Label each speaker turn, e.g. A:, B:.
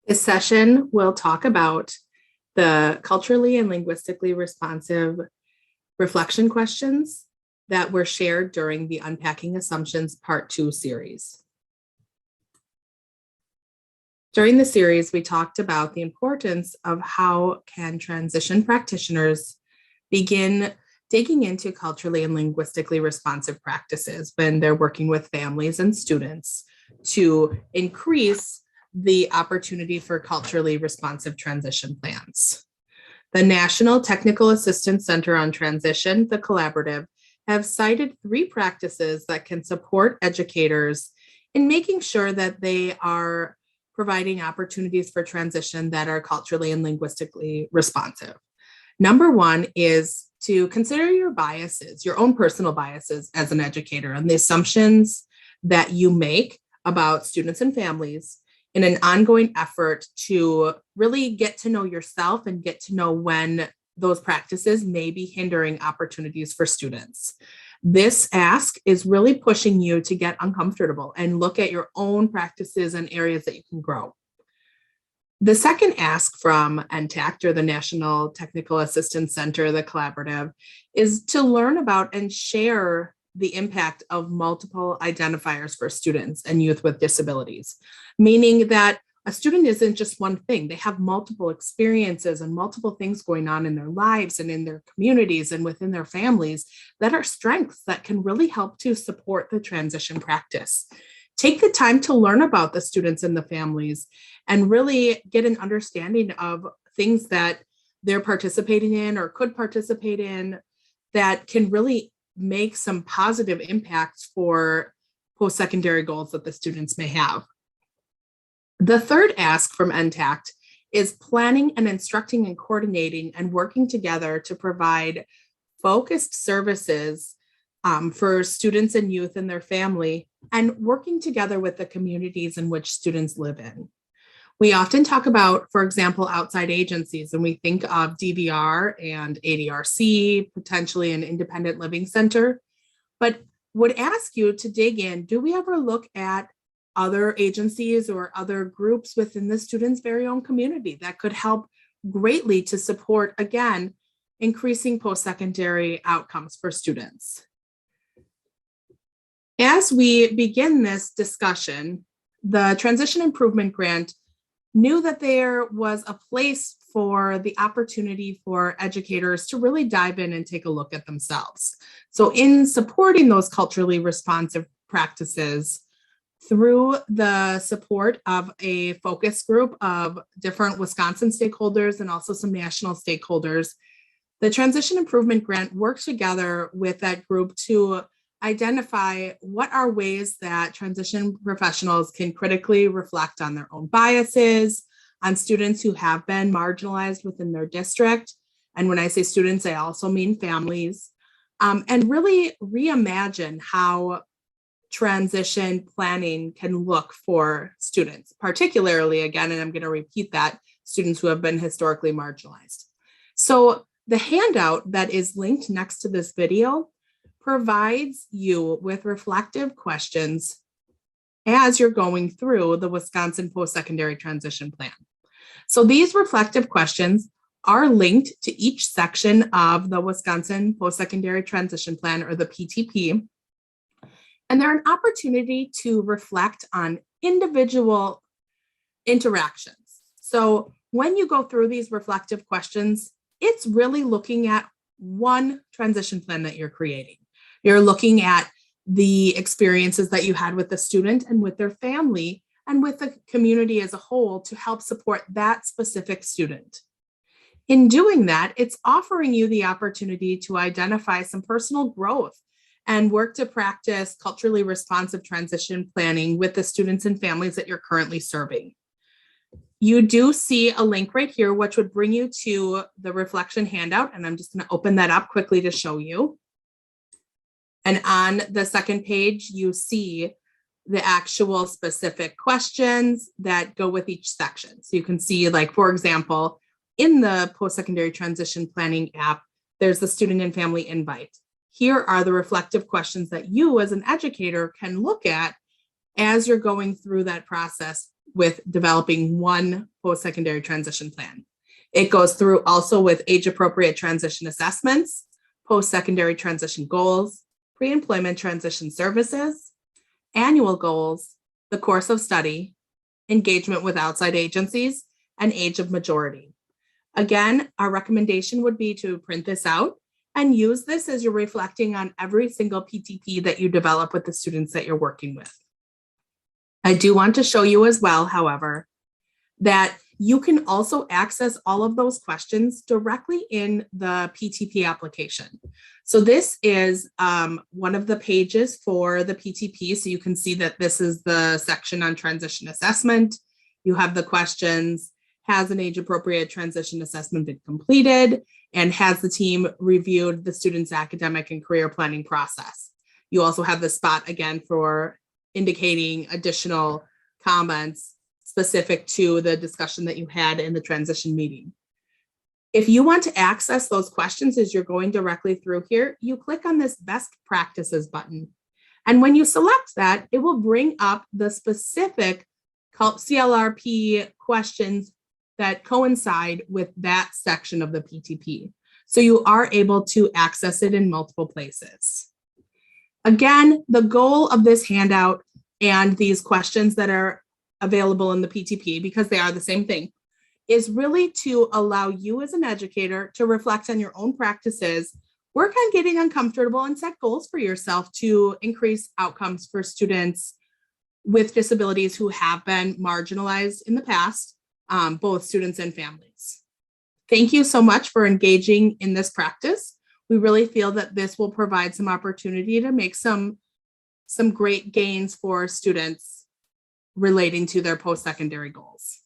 A: This session will talk about the culturally and linguistically responsive reflection questions that were shared during the Unpacking Assumptions Part 2 series. During the series, we talked about the importance of how can transition practitioners begin digging into culturally and linguistically responsive practices when they're working with families and students to increase the opportunity for culturally responsive transition plans. The National Technical Assistance Center on Transition, the Collaborative, have cited 3 practices that can support educators in making sure that they are providing opportunities for transition that are culturally and linguistically responsive. Number 1 is to consider your biases, your own personal biases as an educator, and the assumptions that you make about students and families in an ongoing effort to really get to know yourself and get to know when those practices may be hindering opportunities for students. This ask is really pushing you to get uncomfortable and look at your own practices and areas that you can grow. The second ask from NTACT, or the National Technical Assistance Center, the Collaborative, is to learn about and share the impact of multiple identifiers for students and youth with disabilities, meaning that a student isn't just one thing. They have multiple experiences and multiple things going on in their lives and in their communities and within their families that are strengths that can really help to support the transition practice. Take the time to learn about the students and the families and really get an understanding of things that they're participating in or could participate in that can really make some positive impacts for post-secondary goals that the students may have. The third ask from NTACT is planning and instructing and coordinating and working together to provide focused services for students and youth and their family, and working together with the communities in which students live in. We often talk about, for example, outside agencies, and we think of DVR and ADRC, potentially an independent living center, but would ask you to dig in. Do we ever look at other agencies or other groups within the student's very own community that could help greatly to support, again, increasing post-secondary outcomes for students? As we begin this discussion, the Transition Improvement Grant knew that there was a place for the opportunity for educators to really dive in and take a look at themselves. So in supporting those culturally responsive practices through the support of a focus group of different Wisconsin stakeholders and also some national stakeholders, the Transition Improvement Grant worked together with that group to identify what are ways that transition professionals can critically reflect on their own biases, on students who have been marginalized within their district. And when I say students, I also mean families, and really reimagine how transition planning can look for students, particularly, again, and I'm going to repeat that, students who have been historically marginalized. So the handout that is linked next to this video provides you with reflective questions as you're going through the Wisconsin Post-Secondary Transition Plan. So these reflective questions are linked to each section of the Wisconsin Post-Secondary Transition Plan, or the PTP, and they're an opportunity to reflect on individual interactions. So when you go through these reflective questions, it's really looking at one transition plan that you're creating. You're looking at the experiences that you had with the student and with their family and with the community as a whole to help support that specific student. In doing that, it's offering you the opportunity to identify some personal growth and work to practice culturally responsive transition planning with the students and families that you're currently serving. You do see a link right here, which would bring you to the reflection handout, and I'm just going to open that up quickly to show you. And on the second page, you see the actual specific questions that go with each section. So you can see, like, for example, in the post-secondary transition planning app, there's the student and family invite. Here are the reflective questions that you as an educator can look at as you're going through that process with developing one post-secondary transition plan. It goes through also with age-appropriate transition assessments, post-secondary transition goals, pre-employment transition services, annual goals, the course of study, engagement with outside agencies, and age of majority. Again, our recommendation would be to print this out and use this as you're reflecting on every single PTP that you develop with the students that you're working with. I do want to show you as well, however, that you can also access all of those questions directly in the PTP application. So this is one of the pages for the PTP. So you can see that this is the section on transition assessment. You have the questions, has an age-appropriate transition assessment been completed, and has the team reviewed the student's academic and career planning process. You also have the spot again for indicating additional comments specific to the discussion that you had in the transition meeting. If you want to access those questions as you're going directly through here, you click on this best practices button. And when you select that, it will bring up the specific CLRP questions that coincide with that section of the PTP. So you are able to access it in multiple places. Again, the goal of this handout and these questions that are available in the PTP, because they are the same thing, is really to allow you as an educator to reflect on your own practices, work on getting uncomfortable, and set goals for yourself to increase outcomes for students with disabilities who have been marginalized in the past, both students and families. Thank you so much for engaging in this practice. We really feel that this will provide some opportunity to make some great gains for students relating to their post-secondary goals.